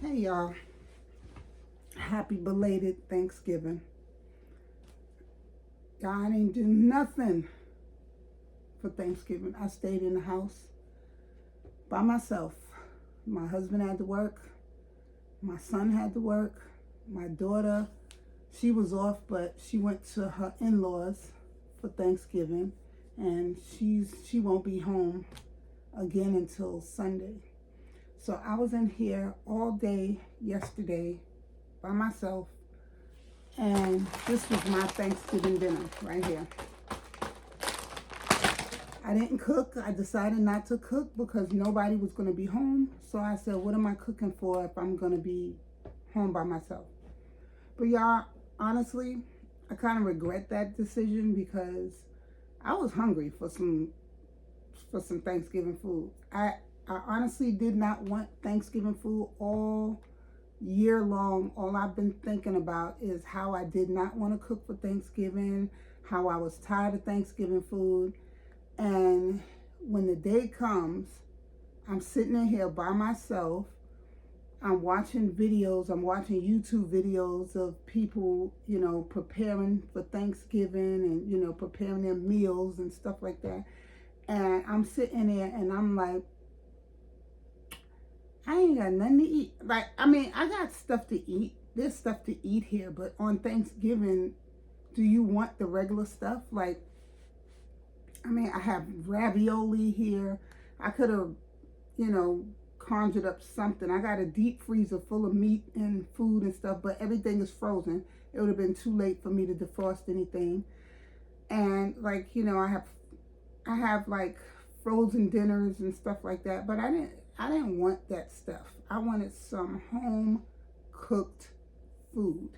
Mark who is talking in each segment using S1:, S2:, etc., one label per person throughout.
S1: Hey y'all, happy belated Thanksgiving. Y'all, I didn't do nothing for Thanksgiving. I stayed in the house by myself. My husband had to work, my son had to work, my daughter, she was off, but she went to her in-laws for Thanksgiving, and she won't be home again until Sunday. So I was in here all day yesterday by myself, and this was my Thanksgiving dinner right here. I didn't cook. I decided not to cook because nobody was going to be home. So I said, what am I cooking for if I'm going to be home by myself? But y'all, honestly, I kind of regret that decision because I was hungry for some Thanksgiving food. I honestly did not want Thanksgiving food all year long. All I've been thinking about is how I did not want to cook for Thanksgiving, how I was tired of Thanksgiving food. And when the day comes, I'm sitting in here by myself. I'm watching videos, I'm watching YouTube videos of people, preparing for Thanksgiving and, preparing their meals and stuff like that. And I'm sitting there and I'm like, I ain't got nothing to eat. Like, I mean, I got stuff to eat. There's stuff to eat here, but on Thanksgiving, do you want the regular stuff? Like, I mean, I have ravioli here. I could have, conjured up something. I got a deep freezer full of meat and food and stuff, but everything is frozen. It would have been too late for me to defrost anything. And like, I have like frozen dinners and stuff like that, but I didn't want that stuff. I wanted some home cooked food.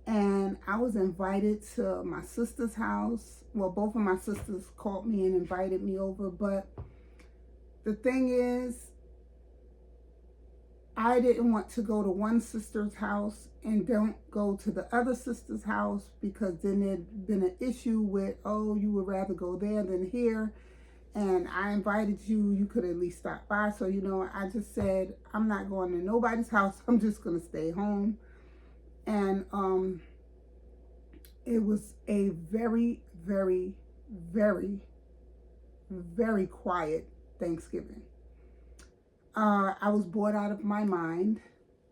S1: And I was invited to my sister's house. Well, both of my sisters called me and invited me over, but the thing is, I didn't want to go to one sister's house and don't go to the other sister's house because then there'd been an issue with, oh, you would rather go there than here. And I invited you, you could at least stop by. So, I just said, I'm not going to nobody's house. I'm just going to stay home. And it was a very, very, very, very quiet Thanksgiving. I was bored out of my mind.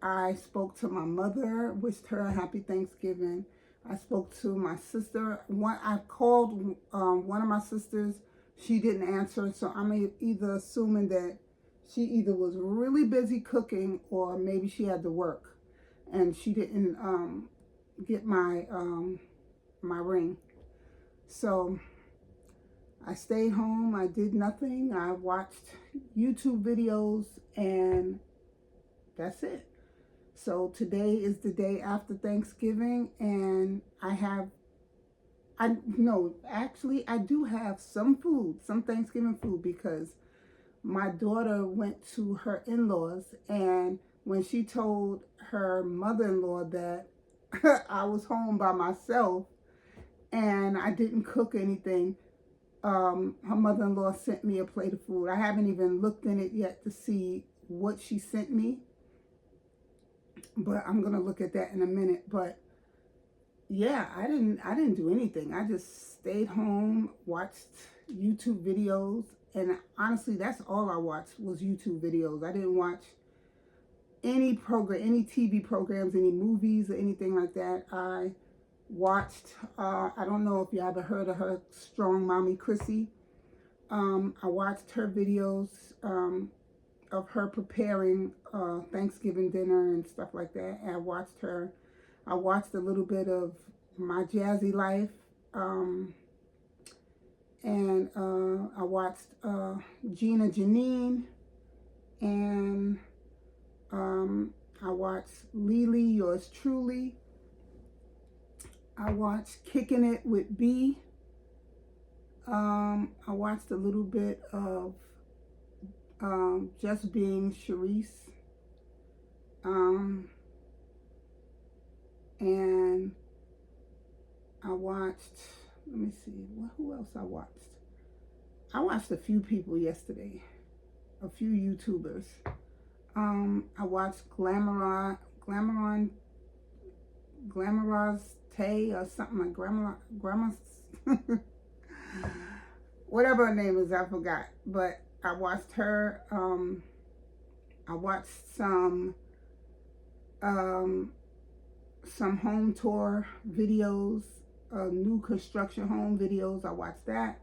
S1: I spoke to my mother, wished her a happy Thanksgiving. I spoke to my sister. I called one of my sisters. She didn't answer, so I'm either assuming that she either was really busy cooking or maybe she had to work, and she didn't get my ring. So I stayed home. I did nothing. I watched YouTube videos, and that's it. So today is the day after Thanksgiving, and I do have some food, some Thanksgiving food, because my daughter went to her in-laws, and when she told her mother-in-law that I was home by myself and I didn't cook anything, her mother-in-law sent me a plate of food. I haven't even looked in it yet to see what she sent me, but I'm gonna look at that in a minute. But yeah, I didn't do anything. I just stayed home, watched YouTube videos, and honestly, that's all I watched was YouTube videos. I didn't watch any TV programs, any movies or anything like that. I watched, I don't know if you ever heard of her, Strong Mommy Chrissy. I watched her videos of her preparing Thanksgiving dinner and stuff like that. And I watched her. I watched a little bit of My Jazzy Life. And I watched Gina Janine. And I watched Lily, yours truly. I watched Kicking It with B. I watched a little bit of Just Being Sharice. And I watched, let me see, who else I watched? I watched a few people yesterday, a few YouTubers. I watched Glamorize Tay or something like Grandma's whatever her name is, I forgot. But I watched her. I watched some home tour videos, new construction home videos. I watched that.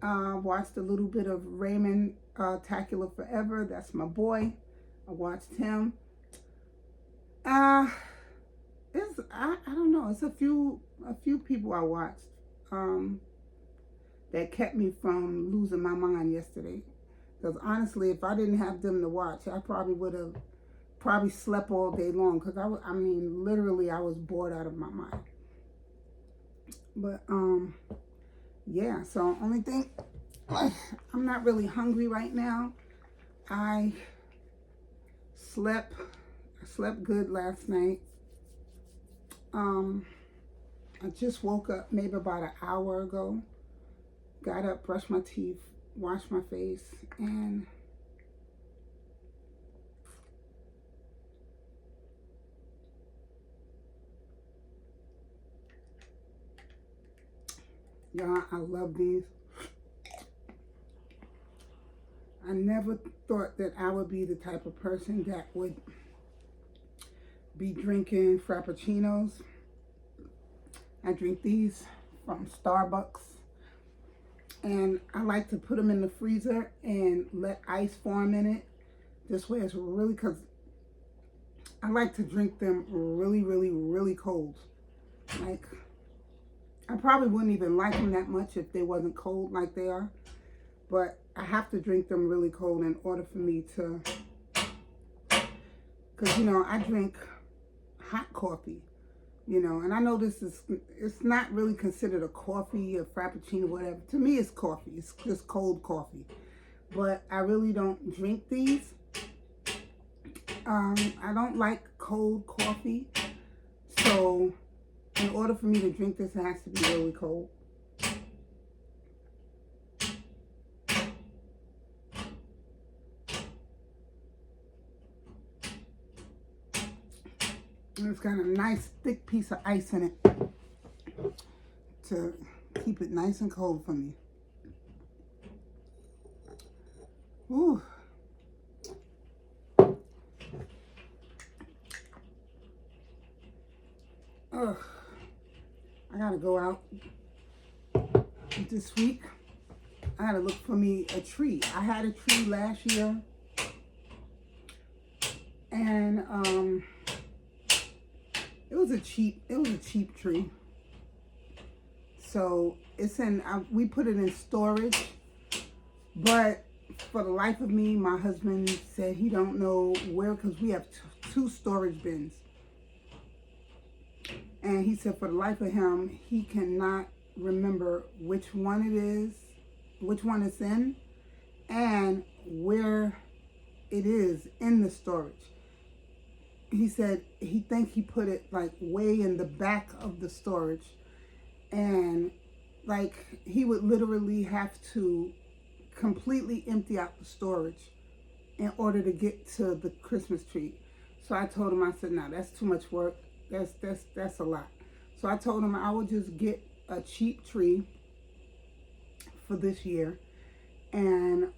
S1: Watched a little bit of Raymond Tacular Forever. That's my boy. I watched him. I don't know. It's a few people I watched that kept me from losing my mind yesterday. Because honestly, if I didn't have them to watch, I probably would have slept all day long. Because I mean, literally, I was bored out of my mind. But yeah. So only thing, I'm not really hungry right now. I slept good last night. I just woke up maybe about an hour ago. Got up, brushed my teeth, washed my face, and y'all, I love these. I never thought that I would be the type of person that would be drinking Frappuccinos. I drink these from Starbucks. And I like to put them in the freezer and let ice form in it. This way it's really, because I like to drink them really, really, really cold. Like, I probably wouldn't even like them that much if they wasn't cold like they are. But I have to drink them really cold in order for me to, because, you know, I drink hot coffee. You know, and I know it's not really considered a coffee, a Frappuccino, whatever. To me, it's coffee. It's just cold coffee. But I really don't drink these. I don't like cold coffee. So, in order for me to drink this, it has to be really cold. And it's got a nice thick piece of ice in it to keep it nice and cold for me. Ooh. Ugh. I gotta go out this week. I gotta look for me a tree. I had a tree last year. And it was a cheap tree. So it's in, we put it in storage, but for the life of me, my husband said he don't know where, because we have two storage bins. And he said for the life of him, he cannot remember which one it is, which one it's in, and where it is in the storage. He said he think he put it like way in the back of the storage, and like he would literally have to completely empty out the storage in order to get to the Christmas tree. So I told him, I said, no, that's too much work. That's a lot. So I told him I would just get a cheap tree for this year and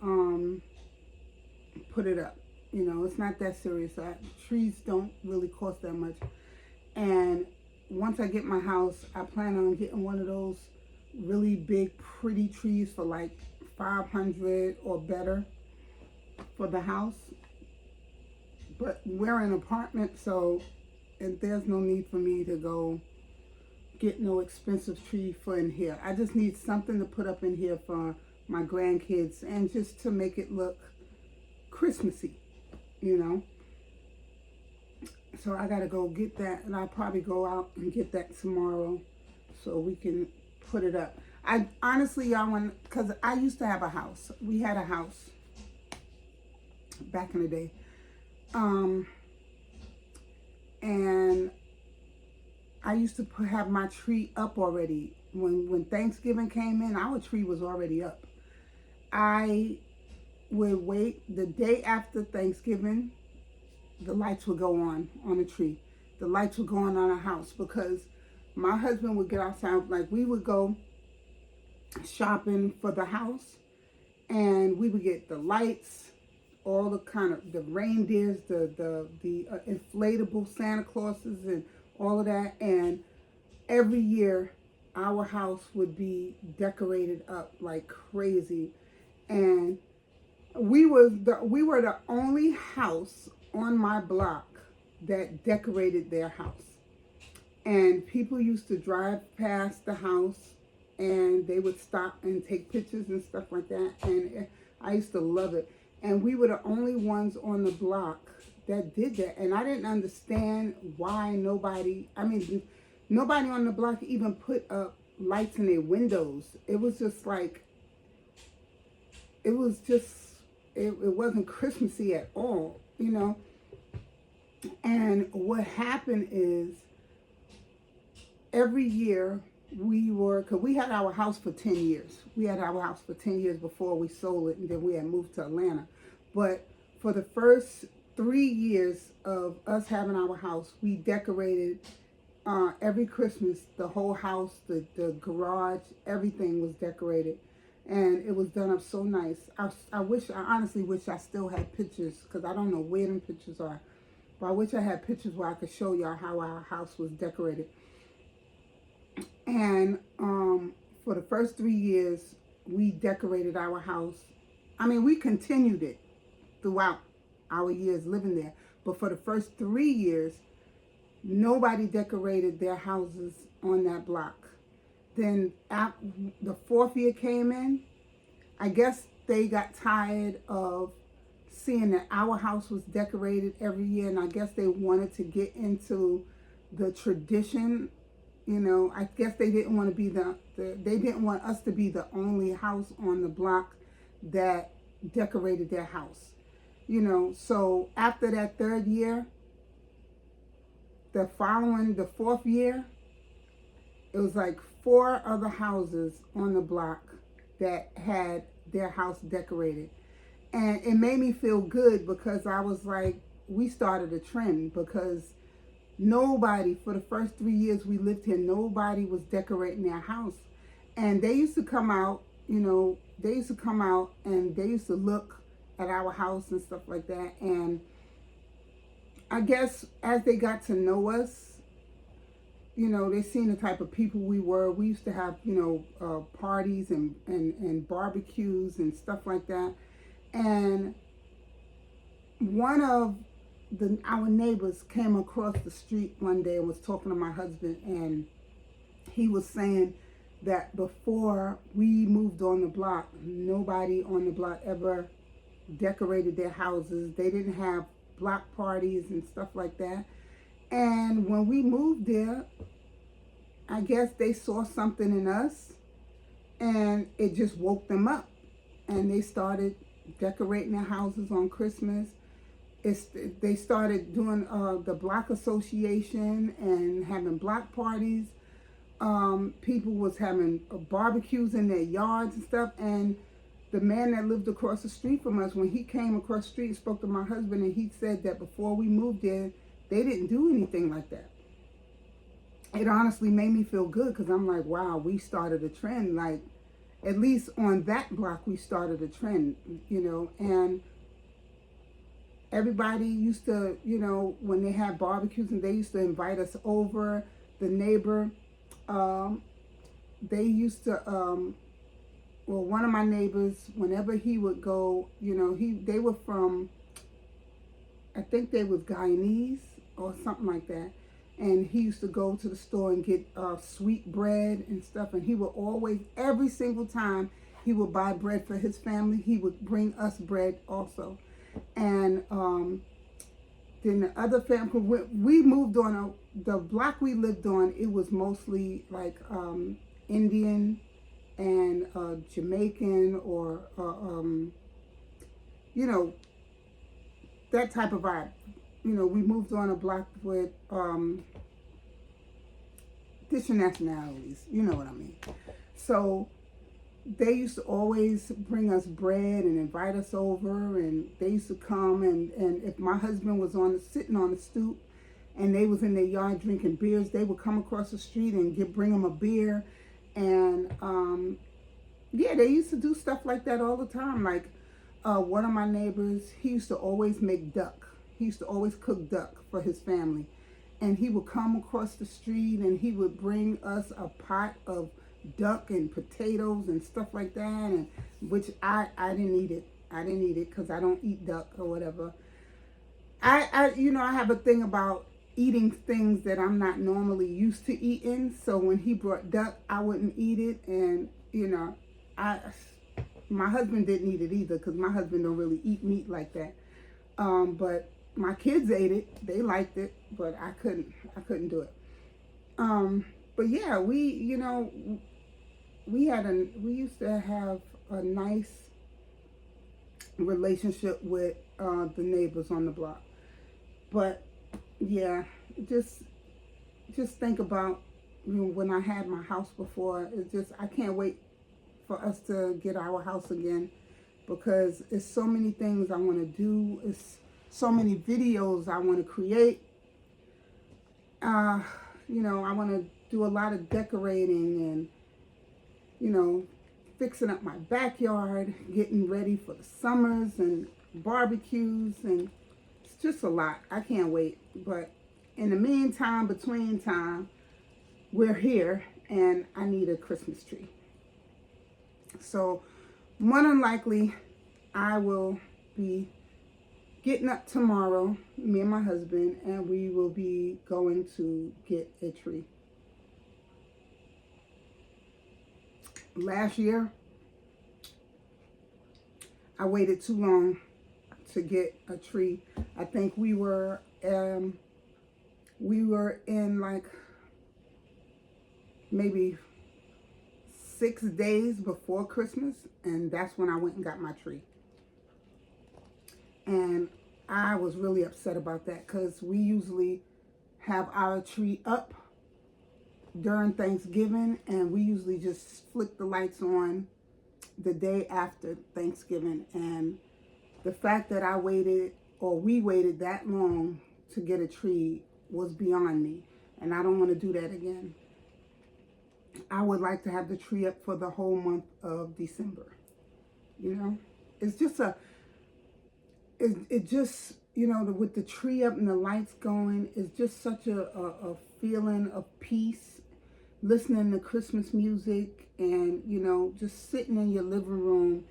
S1: put it up. You know, it's not that serious. Trees don't really cost that much. And once I get my house, I plan on getting one of those really big, pretty trees for like $500 or better for the house. But we're in an apartment, so and there's no need for me to go get no expensive tree for in here. I just need something to put up in here for my grandkids and just to make it look Christmassy, you know. So I gotta go get that, and I'll probably go out and get that tomorrow so we can put it up. I honestly, y'all, because I used to have a house. We had a house back in the day. And I used to have my tree up already. When Thanksgiving came in, our tree was already up. I would wait the day after Thanksgiving, the lights would go on the tree. The lights would go on our house because my husband would get outside, like we would go shopping for the house and we would get the lights, all the kind of the reindeers, the inflatable Santa Clauses and all of that. And every year our house would be decorated up like crazy. And we were the only house on my block that decorated their house. And people used to drive past the house and they would stop and take pictures and stuff like that. And I used to love it. And we were the only ones on the block that did that. And I didn't understand why nobody on the block even put up lights in their windows. It was just like, it wasn't Christmassy at all, you know. And what happened is every year because we had our house for 10 years. We had our house for 10 years before we sold it, and then we had moved to Atlanta. But for the first 3 years of us having our house, we decorated every Christmas, the whole house, the garage, everything was decorated. And it was done up so nice. I honestly wish I still had pictures, because I don't know where them pictures are. But I wish I had pictures where I could show y'all how our house was decorated. And for the first 3 years, we decorated our house. I mean, we continued it throughout our years living there. But for the first 3 years, nobody decorated their houses on that block. Then the fourth year came in. I guess they got tired of seeing that our house was decorated every year, and I guess they wanted to get into the tradition. You know, I guess they didn't want to be they didn't want us to be the only house on the block that decorated their house. You know, so after that third year, the fourth year, it was like 4 other houses on the block that had their house decorated. And it made me feel good because I was like, we started a trend, because nobody, for the first 3 years we lived here, nobody was decorating their house. And they used to come out, you know, and they used to look at our house and stuff like that. And I guess as they got to know us, you know, they seen the type of people we were. We used to have, you know, parties and barbecues and stuff like that. And one of our neighbors came across the street one day and was talking to my husband, and he was saying that before we moved on the block, nobody on the block ever decorated their houses. They didn't have block parties and stuff like that. And when we moved there, I guess they saw something in us, and it just woke them up, and they started decorating their houses on Christmas. They started doing the block association and having block parties. People was having barbecues in their yards and stuff. And the man that lived across the street from us, when he came across the street, spoke to my husband, and he said that before we moved there, they didn't do anything like that. It honestly made me feel good, because I'm like, wow, we started a trend. Like, at least on that block, we started a trend, you know. And everybody used to, you know, when they had barbecues, and they used to invite us over. The neighbor, they used to, well, one of my neighbors, whenever he would go, you know, they were from, I think they was Guyanese or something like that. And he used to go to the store and get sweet bread and stuff. And he would always, every single time he would buy bread for his family, he would bring us bread also. And then the other family, we moved on, the block we lived on, it was mostly like Indian and Jamaican or, you know, that type of vibe. You know, we moved on a block with different nationalities. You know what I mean. So they used to always bring us bread and invite us over, and they used to come, and if my husband was sitting on the stoop and they was in their yard drinking beers, they would come across the street and bring them a beer. And yeah, they used to do stuff like that all the time. Like one of my neighbors, he used to always make duck. He used to always cook duck for his family. And he would come across the street and he would bring us a pot of duck and potatoes and stuff like that, and which I didn't eat it. I didn't eat it because I don't eat duck or whatever. I you know, I have a thing about eating things that I'm not normally used to eating. So when he brought duck, I wouldn't eat it. And you know, my husband didn't eat it either because my husband don't really eat meat like that. But my kids ate it. They liked it, but I couldn't do it. But yeah, you know, we used to have a nice relationship with the neighbors on the block. But yeah, just think about, you know, when I had my house before. It's just, I can't wait for us to get our house again, because it's so many things I want to do. It's so many videos I want to create. You know, I want to do a lot of decorating and, you know, fixing up my backyard, getting ready for the summers and barbecues, and it's just a lot. I can't wait. But in the meantime, between time, we're here and I need a Christmas tree. So more than likely, I will be getting up tomorrow, me and my husband, and we will be going to get a tree. Last year, I waited too long to get a tree. I think we were in like maybe 6 days before Christmas, and that's when I went and got my tree. And I was really upset about that because we usually have our tree up during Thanksgiving, and we usually just flick the lights on the day after Thanksgiving. And the fact that we waited that long to get a tree was beyond me, and I don't want to do that again. I would like to have the tree up for the whole month of December. You know, it's just it just, you know, with the tree up and the lights going, it's just such a feeling of peace, listening to Christmas music, and, you know, just sitting in your living room,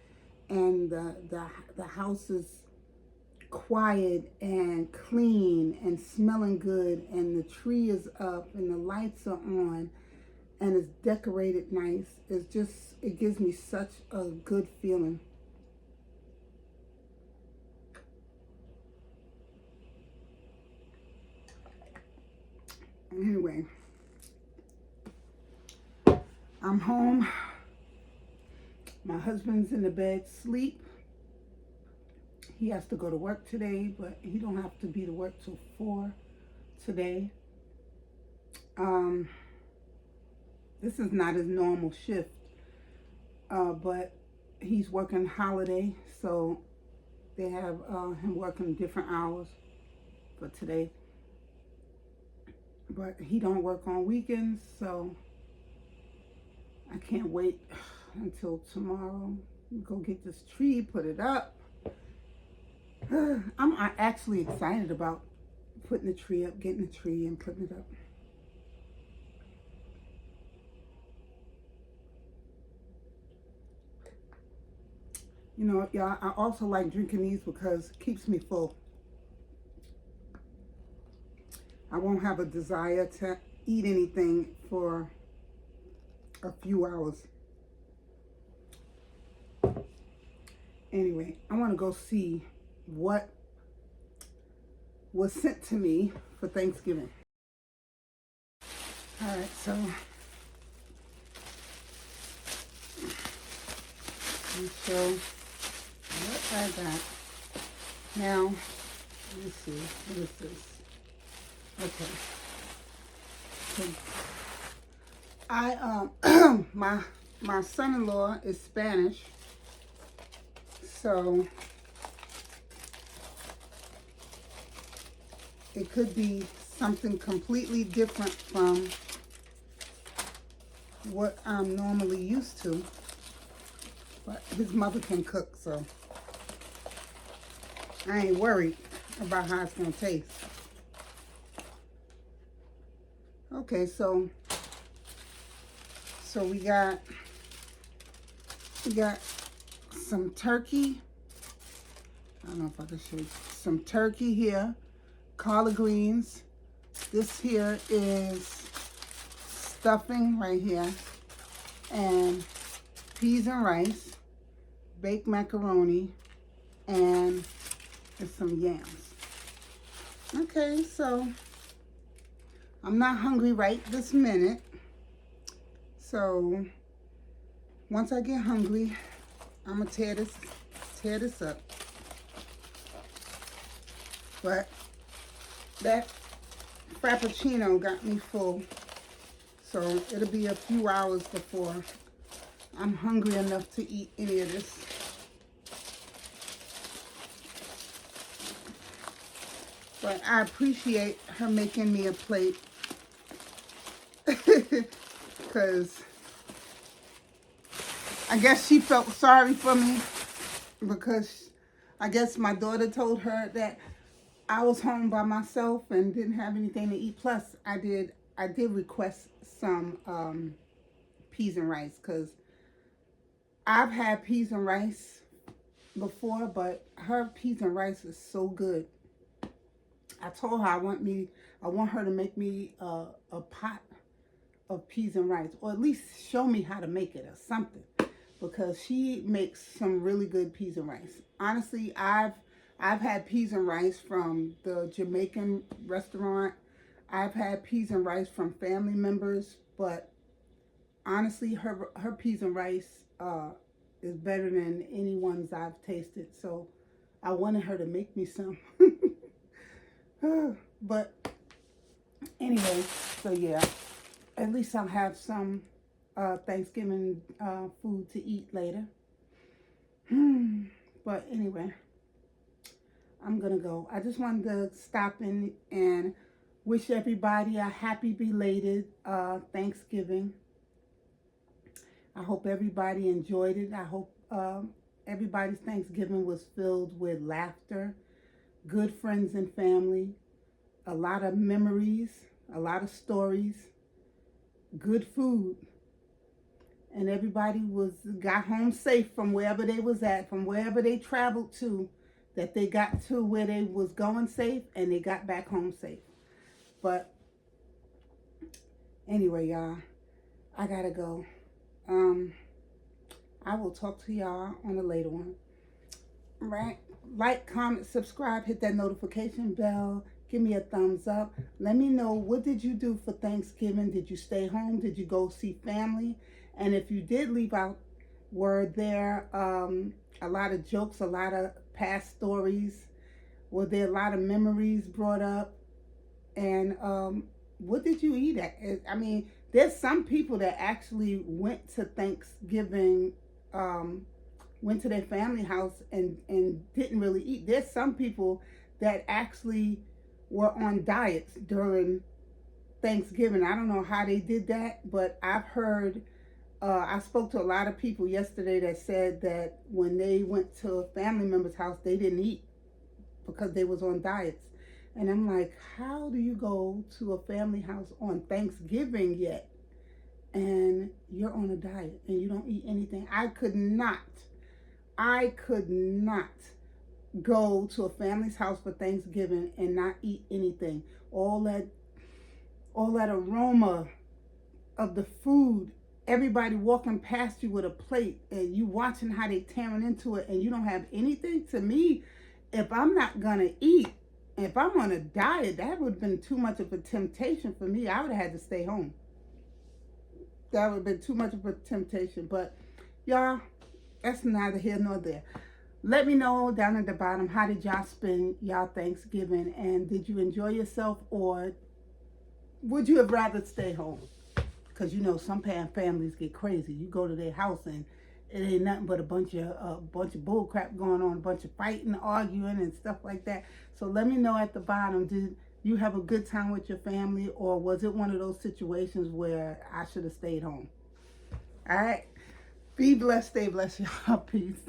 S1: and the house is quiet and clean and smelling good, and the tree is up and the lights are on and it's decorated nice. It gives me such a good feeling. Anyway, I'm home. My husband's in the bed, sleep. He has to go to work today, but he don't have to be to work till 4 today. This is not his normal shift, but he's working holiday, so they have him working different hours for today. But he don't work on weekends, so I can't wait until tomorrow. Go get this tree, put it up. I'm actually excited about putting the tree up, getting the tree and putting it up. You know, y'all, I also like drinking these because it keeps me full. I won't have a desire to eat anything for a few hours. Anyway, I want to go see what was sent to me for Thanksgiving. All right, so let me show what I got. Now, let me see, what is this? Okay. So my son-in-law is Spanish, so it could be something completely different from what I'm normally used to. But his mother can cook, so I ain't worried about how it's gonna taste. Okay, so we got some turkey. I don't know if I can show you. Some turkey here, collard greens. This here is stuffing right here, and peas and rice, baked macaroni, and some yams. Okay, so I'm not hungry right this minute. So once I get hungry, I'm gonna tear this up. But that Frappuccino got me full, so it'll be a few hours before I'm hungry enough to eat any of this. But I appreciate her making me a plate, because I guess she felt sorry for me, because I guess my daughter told her that I was home by myself and didn't have anything to eat. Plus, I did request some peas and rice, because I've had peas and rice before, but her peas and rice is so good. I told her I want her to make me a pot of peas and rice, or at least show me how to make it or something, because she makes some really good peas and rice. Honestly, I've had peas and rice from the Jamaican restaurant. I've had peas and rice from family members, but honestly, her peas and rice is better than any ones I've tasted. So I wanted her to make me some. But anyway, so yeah, at least I'll have some Thanksgiving food to eat later. But anyway, I'm gonna go. I just wanted to stop in and wish everybody a happy belated Thanksgiving. I hope everybody enjoyed it. I hope everybody's Thanksgiving was filled with laughter, good friends and family, a lot of memories, a lot of stories, good food, and everybody got home safe from wherever they was at, from wherever they traveled to, that they got to where they was going safe, and they got back home safe. But anyway, y'all, I gotta go. I will talk to y'all on a later one. Right? Like, comment, subscribe, hit that notification bell, give me a thumbs up. Let me know, what did you do for Thanksgiving? Did you stay home? Did you go see family? And if you did leave out, were there a lot of jokes, a lot of past stories? Were there a lot of memories brought up? And what did you eat at? I mean, there's some people that actually went to Thanksgiving, went to their family house and didn't really eat. There's some people that actually were on diets during Thanksgiving. I don't know how they did that, but I've heard, I spoke to a lot of people yesterday that said that when they went to a family member's house, they didn't eat because they was on diets. And I'm like, how do you go to a family house on Thanksgiving yet and you're on a diet and you don't eat anything? I could not go to a family's house for Thanksgiving and not eat anything. All that all that aroma of the food, everybody walking past you with a plate and you watching how they tearing into it and you don't have anything. To me, if I'm not gonna eat, if I'm on a diet, that would have been too much of a temptation for me. I would have had to stay home. That would have been too much of a temptation. But y'all, that's neither here nor there. Let me know down at the bottom, how did y'all spend y'all Thanksgiving, and did you enjoy yourself, or would you have rather stay home? Because you know some families get crazy. You go to their house and it ain't nothing but a bunch of bull crap going on, a bunch of fighting, arguing, and stuff like that. So let me know at the bottom, did you have a good time with your family, or was it one of those situations where I should have stayed home? All right. Be blessed, stay blessed, y'all. Peace.